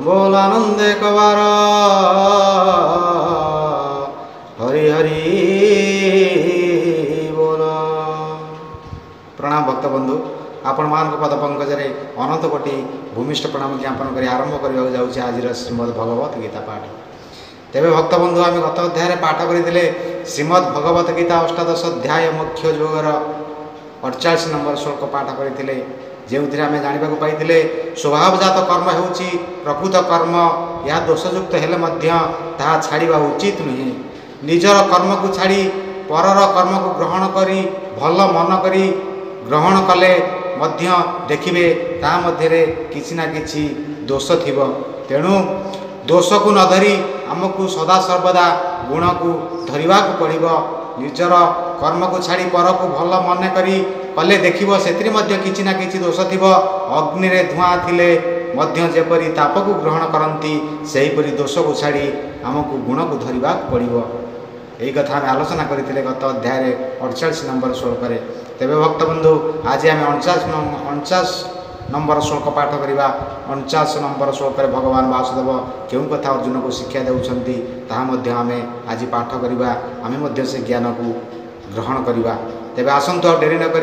बोल आनंदे कवार हरि हरि बोल। प्रणाम भक्त बंधु, आपण मान पद पंकज अनंत कोटि भूमिष्ठ प्रणाम ज्ञापन कर आरंभ करने जाऊँचे आज श्रीमद् भगवत गीता पाठ। तेरे भक्त बंधु आम गत अध्याय पाठ करते श्रीमद् भगवत गीता अष्टादश अध्याय मुख्य जोगर 48 नंबर श्लोक पाठ करते, जो आम जानवा पाई स्वभावजात कर्म होउची प्रकृत कर्म, यह दोषयुक्त हेले ताहा छाड़िबा उचित नुहे। निजर कर्म को छाड़ी परर कर्म को ग्रहण करी भल मन करी ग्रहण कले मध्य देखिबे ता मध्यरे किछि ना किछि दोष थिबो। तेणु दोष को न धरी आमको सदा सर्वदा गुण को धरवा पड़ो। निजर कर्म को छाड़ी पर को भल मन करी कले देखिबो सेतरी मध्य किछि ना किछि दोष थिबो। अग्नि रे धुआं थिले मध्य जेपरी ताप को ग्रहण करती सेहीपरि दोष को छाड़ी आमको गुण को धरवा पड़ो। यही कथा आम आलोचना करते गत अध्याय 48 नंबर श्लोक। तेरे भक्त बंधु आज आम 49 नंबर श्लोक पाठ करवा। 49 नंबर श्लोक भगवान वासुदेव क्यों कथा अर्जुन को शिक्षा देउछंती ताहा आम आज पाठ करवा। आम से ज्ञान को ग्रहण करवा। तेरे आसतु आ डेरी नक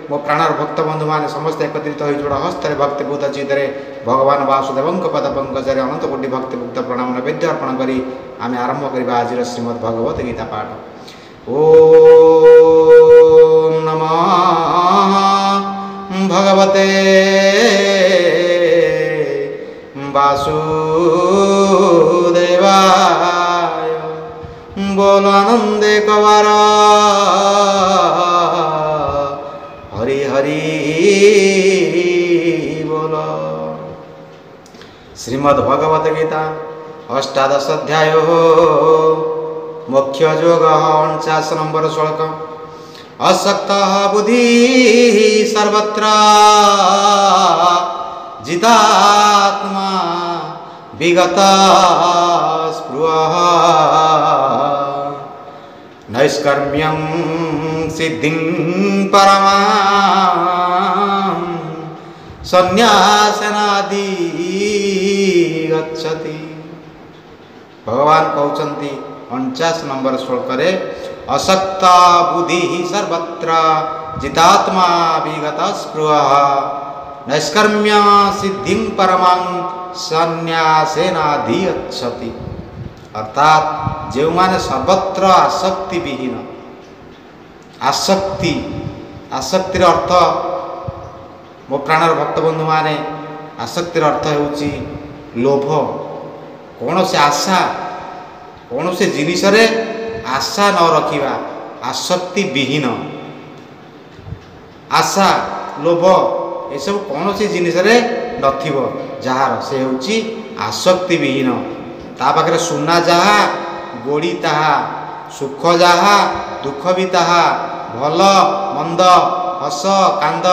मो प्राणर भक्त बंधु मान समस्त एकत्रित हो जोड़ हस्ते भक्ति बुद्ध चित्रे भगवान वासुदेव पद पंकज अनंत कोटि भक्ति मुक्त प्रणाम नैवेद्य अर्पण कर आम आरंभ करवा आज श्रीमद् भगवत गीता पाठ। ओम नमः भगवते वासुदेवाय बोल आनंदे कवार हरि हरि बोल। श्रीमद् भगवत गीता अष्टादश अध्याय मुख्य जोग 49 नंबर श्लोक। असक्त बुद्धि सर्वत्र जितात्मा विगत स्पृह नैष्कर्म्यं सिद्धिं परमा संन्यासेनादि गच्छति। भगवान कहते 49 नंबर श्लोक रे असक्त बुद्धि सर्वत्र जितात्मा विगत स्पृह नैष्कर्म्य सिद्धिं परमां संन्यासेनाधि गच्छति। अर्थात जो माने सर्वत्र आसक्ति विहीन, आसक्तिर अर्थ मो प्राणर भक्त बंधु माने आसक्तिर अर्थ होउची लोभ। कौन से आशा कौन से जिनिस रे आशा न रखिबा, आसक्ति विहीन। आशा लोभ ये सब कौन सी जिनिस रे नथिबो जार से होउची आसक्ति विहीन। ता पाखरे सुना जहा गोड़ी ताहा, सुख जहा दुख भी ताहा, भल मंद हस कांद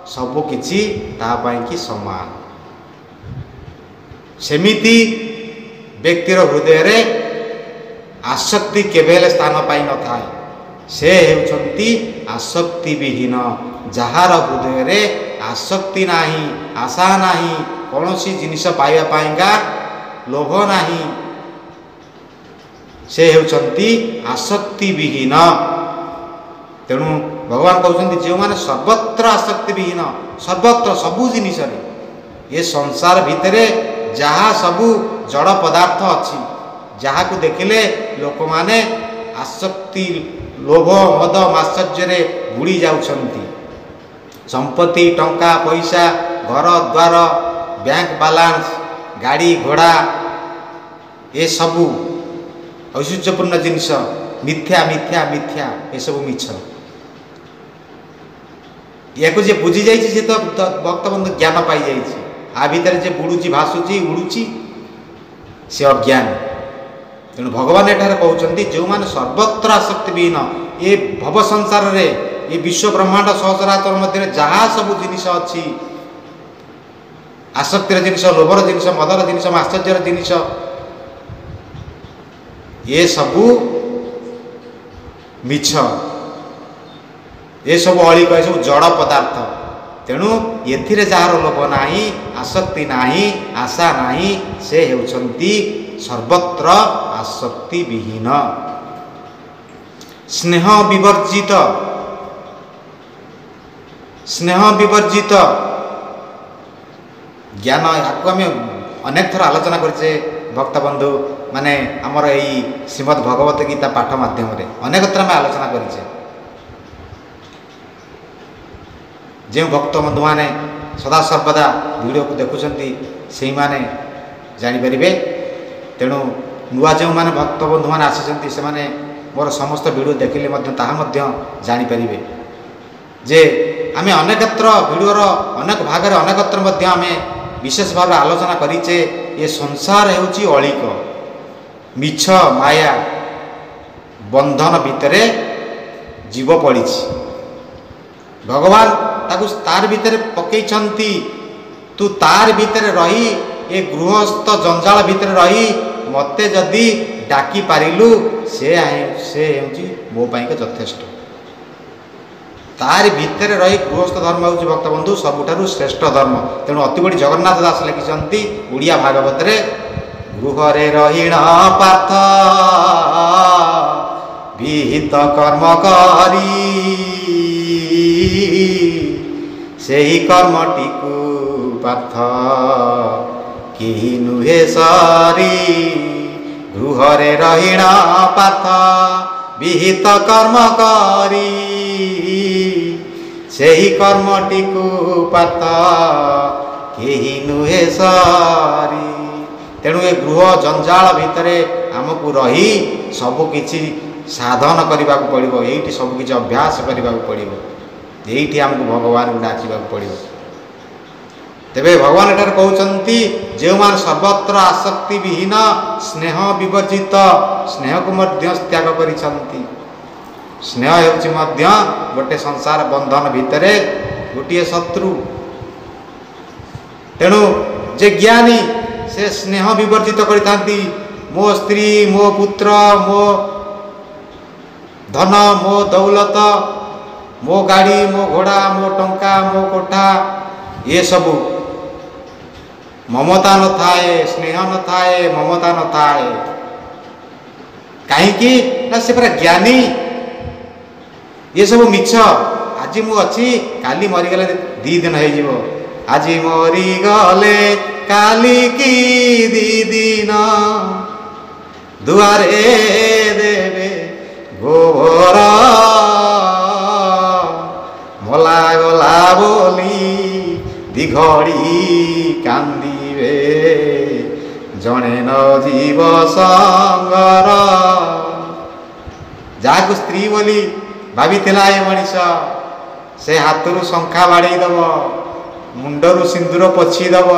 सबु किछि ता पई कि समान। सेमिति व्यक्तिर हृदय रे आसक्ति केबेले स्थान पाई न थाए। से हेउछंती आसक्ति विहीन, जहार हृदय रे आसक्ति नाही, आशा नाही, कौनसी जिनिस पाइबा पाइंगा लोभ नाही, से हेउछंती आसक्ति विहीन। तेणु भगवान कहते जो माने सर्वत्र आसक्ति विहीन, सर्वत्र सबु जिनिस रे ये संसार भितरे जहा सबु जड़ पदार्थ अच्छी जहा को देखिले लोक माने आसक्ति लोभ मद मात्सर्य बुड़ी जाउछंती। संपत्ति टंका पैसा घर द्वार बैंक बालांस गाड़ी घोड़ा ये सबू ऐश्वर्यपूर्ण जिनिस मिथ्या मिथ्या मिथ्या ये सब मिछ। या जे बुझी जाइए से तो भक्त बंधु ज्ञान पाई जाइए। आ भितर जे बुड़ुची भासुची उड़ुची से अज्ञान। तेणु भगवान एठार कहते जो माने सर्वत्र आसक्ति विहीन ये भव संसार रे ये विश्व ब्रह्मांड सहस्रातर मध्य जहाँ सब जिनिस अच्छी आसक्तिर जिनिस लोभर जिनिस मदर जिनिस आश्चर्यर जिनिस ये सबू मिछ, ये सब अलिक सब जड़ पदार्थ। तेणु एथिरे जार लोभ नाही, आसक्ति नाही, आशा नाही, से हेउछन्ति सर्वत्र आसक्ति विहीन, स्नेह विवर्जित, स्नेह विवर्जित ज्ञान। याकू आम अनेक थर आलोचना करछे भक्त बंधु माने आमर यही श्रीमद् भगवत गीता पाठ माध्यम अनेक थर आम आलोचना करछे। जो भक्त बंधु मैंने सदा सर्वदा वीडियो को देखुंट से मैंने जानीपर। तेणु नुआ जो मैंने भक्त बंधु मैंने आसी से मोर समस्त वीडियो देखिले जानीपर जे आम अनेकत्र वीडियोर अनेक भाग अनेकत्र आम विशेष भाव आलोचना करीचे। ये संसार होउची अलिक मिछ माया बंधन भितरे जीव पड़ी। भगवान ताकू तार भितर पकईछंती, तू तार भितर रही ए गृहस्थ जंजाल भितर रही मते जदि डाकी पारिलु से होउची मो पाई के यथेष्ट। तार भितर रही गृहस्थ धर्म होउची भक्त बंधु सबुठारु श्रेष्ठ धर्म। तेणु अति बड़ी जगन्नाथ दास लिखिछंती उड़िया भागवत रे, गृहरे रहीण पार्थ विहित कर्म करी, सेही कर्मटिकु पार्थ केही नुहे सारी। गृहरे रहीण पार्थ विहित कर्म करी, सेही कर्मटिकु पार्थ केही नुहे सारी। तेणु ए गृह जंजाल भितरे आमको रही सबकि साधन करने को पड़ो, ये सबकि अभ्यास करने को पड़ो, ये आमको भगवान को डाकवा पड़ो। तेबे भगवान एटार कहउचंती जो मान सर्वत्र आसक्ति विहीन स्नेह विवर्जित, स्नेह को मध्य त्याग करिसंती। स्नेह हेउची मध्य गोटे संसार बंधन भितरे गोटे शत्रु। तेणु जे ज्ञानी से स्नेह विवर्जित करितांती। मो स्त्री, मो पुत्र, मो धन, मो दौलत, मो गाड़ी, मो घोड़ा, मो टंका, मो कोठा, ये सबू ममता न थाए, स्नेह न थाए, ममता न थाए। कहीं ना से पूरा ज्ञानी ये सब मिछ। आज मु अच्छी काली मरीगले 2 दिन हो, आज मरीगले काली की 2 दिन दुआरे देवे गोबर मला गला बोली दिघड़ी कांदिवे जने न जीव संगर। जहाँ स्त्री बोली भाभी ये मनीष से हाथरू शंखा बाड़ेदब, मुंडरू सिंदूर पोछीदब,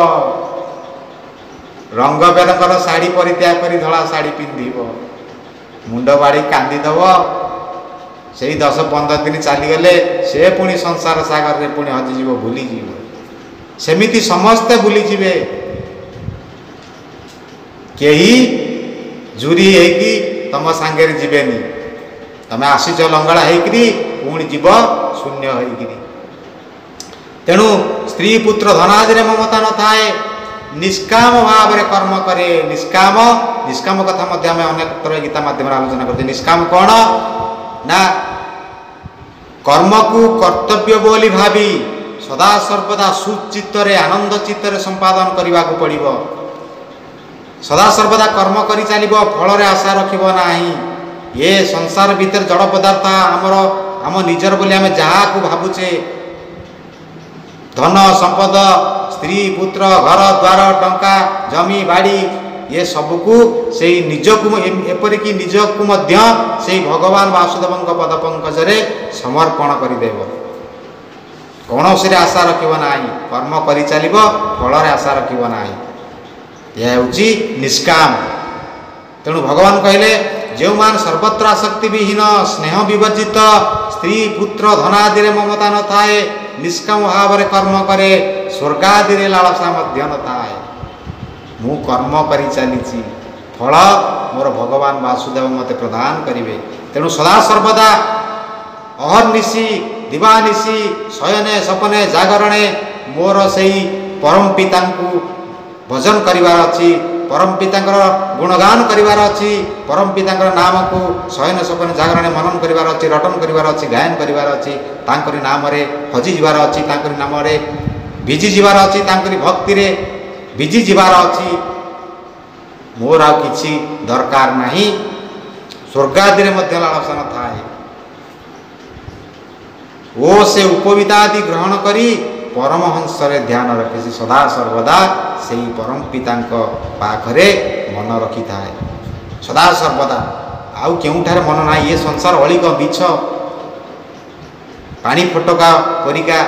रंग बेरंगर शाढ़ी परित्याग कर धला शाढ़ी पिंधिब, मुंड बाड़ी कांदीदब। से 10-15 दिन चलीगले से पुणी संसार सागर रे पुणी हजिज भूलीज। सेमिति समस्ते भूलीजे, कहीं जुरी होगी तुम सांगे जीवेनी। तमें आसीच लंगड़ा होकरी पुणी जीव शून्य होकरी। तेणु स्त्री पुत्र धनादि ममता न थाए, निष्काम भाव में कर्म करे। निष्काम निष्काम कथा मध्य आम अनेक थर गीता माध्यम आलोचना करते। निष्काम कौन ना कर्म को कर्तव्य बोली भावी सदा सर्वदा सुचित्तरे आनंद चित्तरे संपादन करने को पड़ो। सदा सर्वदा कर्म करी चलिबो, फल रे आशा रखिबो नाही। ये संसार भीतर जड़ पदार्थ आमर आम निजर बोली आम जहाँ को भावुचे, धन संपद स्त्री पुत्र घर द्वार टंका जमी बाड़ी ये सबको से निजक एपरिक निजक से भगवान वासुदेव पद पंकजरे समर्पण करदेव। कौन से आशा रखिब ना, कर्म कर चलो फल आशा रखिब ना। यह हूँ निष्काम। तेणु भगवान कहले जो मान सर्वत्र आसक्ति विहीन स्नेह विवर्जित स्त्री पुत्र धनादि ममता न थाए, निष्काम भाव में कर्म करे, स्वर्गादि लालसा मध्य न थाए। मु कर्म करी चली फल मोर भगवान वासुदेव मते प्रदान करिवे। तेणु सदा सर्वदा अहर्निशी ଦିବାନିଶି ଶୟନେ ସପନେ ଜାଗରଣେ ମୋର ସେଇ ପରମ ପିତାଙ୍କୁ ଭଜନ କରିବାର ଅଛି, ପରମ ପିତାଙ୍କର ଗୁଣଗାନ କରିବାର ଅଛି, ପରମ ପିତାଙ୍କର ନାମକୁ ଶୟନ ସପନେ ଜାଗରଣେ ମନନ କରିବାର ଅଛି, ରଟନ କରିବାର ଅଛି, ଗାୟନ କରିବାର ଅଛି, ତାଙ୍କରି ନାମରେ ହଜିଯିବାର ଅଛି, ତାଙ୍କରି ନାମରେ ଭିଜିଯିବାର ଅଛି, ତାଙ୍କରି ଭକ୍ତିରେ ଭିଜିଯିବାର ଅଛି। ମୋର ଆଉ କିଛି ଦରକାର ନାହିଁ। ସ୍ୱର୍ଗାଦିରେ ମଧ୍ୟ ଲାଳସା ନଥାଏ। ଓ ସେ ଉପବିତାଦି ଗ୍ରହଣ କରି ପରମହଂସରେ ଧ୍ୟାନ ରଖେ। ସେ ସଦା ସର୍ବଦା ସେହି ପରମ ପିତାଙ୍କ ପାଖରେ ମନ ରଖିଥାଏ ସଦା ସର୍ବଦା। ଆଉ କେଉଁଠାରେ ମନ ନାହିଁ। ଏ ସଂସାର ଅଳିକ ମିଛ, ପାଣି ଫୋଟକା ପରିକା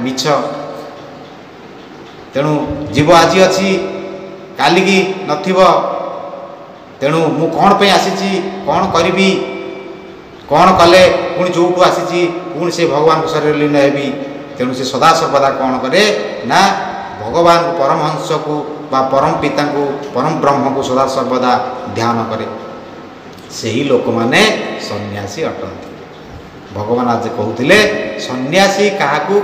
ମିଛ। ତେଣୁ ଜୀବ ଆଜି ଅଛି କାଲିକି ନଥିବ। ତେଣୁ ମୁଁ କ'ଣ ପାଇଁ ଆସିଛି, କ'ଣ କରିବି, କ'ଣ କଲେ ପୁଣି ଯେଉଁଠୁ ଆସିଛି ପୁଣି ସେ ଭଗବାନଙ୍କ ଶରୀରରେ ଲୀନ ହେବି। ତେଣୁ ସେ ସଦାସର୍ବଦା କ'ଣ କରେ ନା ଭଗବାନଙ୍କୁ ପରମହଂସକୁ ବା ପରମ ପିତାଙ୍କୁ ପରମ ବ୍ରହ୍ମକୁ ସଦାସର୍ବଦା ଧ୍ୟାନ କରେ। ସେହି ଲୋକମାନେ ସନ୍ନ୍ୟାସୀ ଅଟନ୍ତି। ଭଗବାନ ଆଜି କହୁଥିଲେ ସନ୍ନ୍ୟାସୀ କାହାକୁ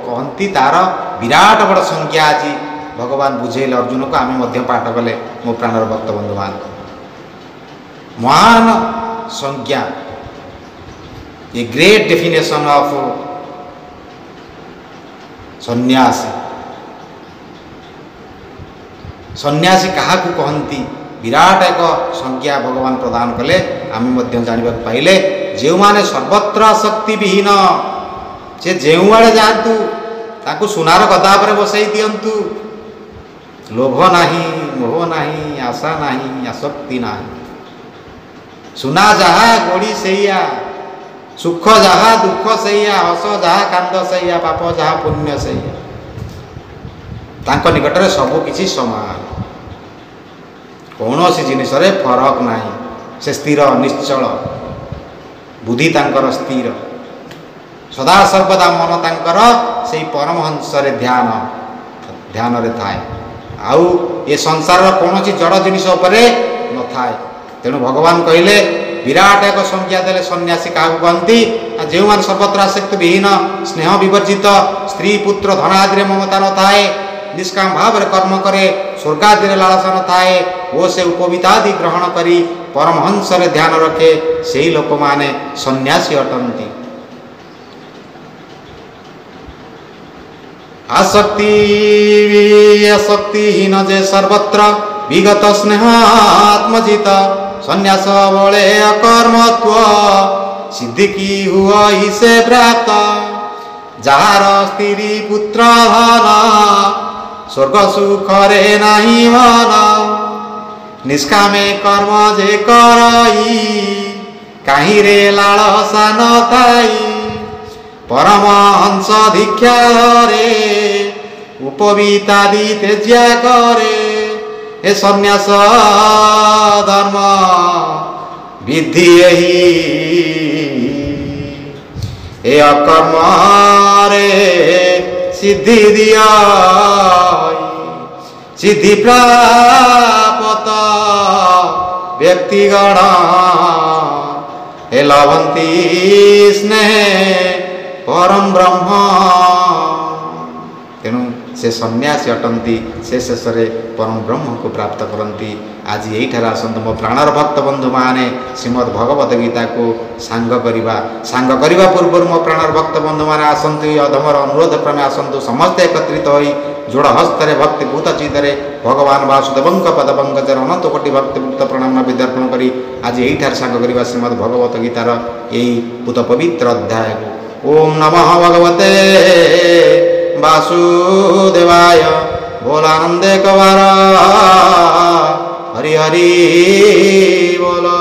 କହନ୍ତି, ତାର ବିରାଟ ବଡ଼ ସଂଜ୍ଞା ଆଜି ଭଗବାନ ବୁଝେଇଲେ ଅର୍ଜୁନକୁ। ଆମେ ମଧ୍ୟ ପାଠ କଲେ ମୋ ପ୍ରାଣର ଭକ୍ତ ବନ୍ଧୁମାନ। ମହାନ ସଂଜ୍ଞା, ଏ ଗ୍ରେଟ୍ ଡେଫିନେସନ୍ ଅଫ୍ ସନ୍ନ୍ୟାସୀ। ସନ୍ନ୍ୟାସୀ କାହାକୁ କହନ୍ତି ବିରାଟ ଏକ ସଂଜ୍ଞା ଭଗବାନ ପ୍ରଦାନ କଲେ। ଆମେ ମଧ୍ୟ ଜାଣିବାକୁ ପାଇଲେ ଯେଉଁମାନେ ସର୍ବତ୍ର ଆସକ୍ତି ବିହୀନ, ସେ ଯେଉଁଆଡ଼େ ଯାଆନ୍ତୁ ତାଙ୍କୁ ସୁନାର ଗଦା ଉପରେ ବସାଇ ଦିଅନ୍ତୁ। ଲୋଭ ନାହିଁ, ମୋହ ନାହିଁ, ଆଶା ନାହିଁ, ଆସକ୍ତି ନାହିଁ। ସୁନା ଯାହା ଗୋଡ଼ି ସେଇଆ, ସୁଖ ଯାହା ଦୁଃଖ ସେଇଆ, ହସ ଯାହା କାନ୍ଦ ସେଇଆ, ପାପ ଯାହା ପୁଣ୍ୟ ସେଇଆ। ତାଙ୍କ ନିକଟରେ ସବୁ କିଛି ସମାନ, କୌଣସି ଜିନିଷରେ ଫରକ ନାହିଁ। ସେ ସ୍ଥିର ନିଶ୍ଚଳ, ବୁଦ୍ଧି ତାଙ୍କର ସ୍ଥିର, ସଦାସର୍ବଦା ମନ ତାଙ୍କର ସେଇ ପରମହଂସରେ ଧ୍ୟାନରେ ଥାଏ। ଆଉ ଏ ସଂସାରର କୌଣସି ଜଡ଼ ଜିନିଷ ଉପରେ ନଥାଏ। ତେଣୁ ଭଗବାନ କହିଲେ ବିରାଟ ଏକ ସଂଜ୍ଞା ଦେଲେ ସନ୍ନ୍ୟାସୀ କାହାକୁ କହନ୍ତି, ଯେଉଁମାନେ ସର୍ବତ୍ର ଆସକ୍ତି ବିହୀନ, ସ୍ନେହ ବିବର୍ଜିତ, ସ୍ତ୍ରୀ ପୁତ୍ର ଧନ ଆଦିରେ ମମତା ନଥାଏ, ନିଷ୍କାମ ଭାବରେ କର୍ମ କରେ, ସ୍ୱର୍ଗାଦିରେ ଲାଳସା ନଥାଏ ଓ ସେ ଉପବିତାଦି ଗ୍ରହଣ କରି ପରମହଂସରେ ଧ୍ୟାନ ରଖେ, ସେହି ଲୋକମାନେ ସନ୍ନ୍ୟାସୀ ଅଟନ୍ତି। ଆସକ୍ତିହୀନ ଯେ ସର୍ବତ୍ର ବିଗତ ସ୍ନେହ ଆତ୍ମଜିତ, ସନ୍ନ୍ୟାସ ବଳେ ଅକର୍ମତ୍ୱ ସିଦ୍ଧି କି ହୁଅ ସେ ପ୍ରାପ୍ତ। ଯାହାର ସ୍ତ୍ରୀ ପୁତ୍ର ଧନ, ସ୍ୱର୍ଗ ସୁଖରେ ନାହିଁ ମନ, ନିଷ୍କାମେ କର୍ମ ଯେ କରଇ, କାହିଁରେ ଲାଳସା ନଥାଇ। ପରମହଂସ ଦୀକ୍ଷା ଧରେ, ଉପବିତାଦି ତ୍ୟଜ୍ୟା କରେ, ଏ ସନ୍ନ୍ୟାସ ଧର୍ମ ବିଧି ଏହି। ଏ ଅକର୍ମରେ ସିଦ୍ଧି ଦିଅ, ସିଦ୍ଧି ପ୍ରାପତ ବ୍ୟକ୍ତିଗଣ, ଏ ଲଭନ୍ତି ସ୍ନେହ ପରମ ବ୍ରହ୍ମ। ତେଣୁ ସେ ସନ୍ନ୍ୟାସୀ ଅଟନ୍ତି, ସେ ଶେଷରେ ପରମ ବ୍ରହ୍ମକୁ ପ୍ରାପ୍ତ କରନ୍ତି। ଆଜି ଏଇଠାରେ ଆସନ୍ତୁ ମୋ ପ୍ରାଣର ଭକ୍ତ ବନ୍ଧୁମାନେ, ଶ୍ରୀମଦ୍ ଭଗବତ ଗୀତାକୁ ସାଙ୍ଗ କରିବା ପୂର୍ବରୁ ମୋ ପ୍ରାଣର ଭକ୍ତ ବନ୍ଧୁମାନେ ଆସନ୍ତୁ। ଏହି ଅଧମର ଅନୁରୋଧ କ୍ରମେ ଆସନ୍ତୁ, ସମସ୍ତେ ଏକତ୍ରିତ ହୋଇ ଯୋଡ଼ ହସ୍ତରେ ଭକ୍ତିଭୂତ ଚିତ୍ତରେ ଭଗବାନ ବାସୁଦେବଙ୍କ ପଦପଙ୍କଜରେ ଅନନ୍ତ କୋଟି ଭକ୍ତିଭୁକ୍ତ ପ୍ରଣାମ ବିଦର୍ପଣ କରି ଆଜି ଏଇଠାରେ ସାଙ୍ଗ କରିବା ଶ୍ରୀମଦ୍ ଭଗବତ ଗୀତାର ଏହି ପୂତ ପବିତ୍ର ଅଧ୍ୟାୟକୁ। ଓମ୍ ନମଃ ଭଗବତେ वासुदेवाय बोलानंदे कवार हरि हरि बोलो।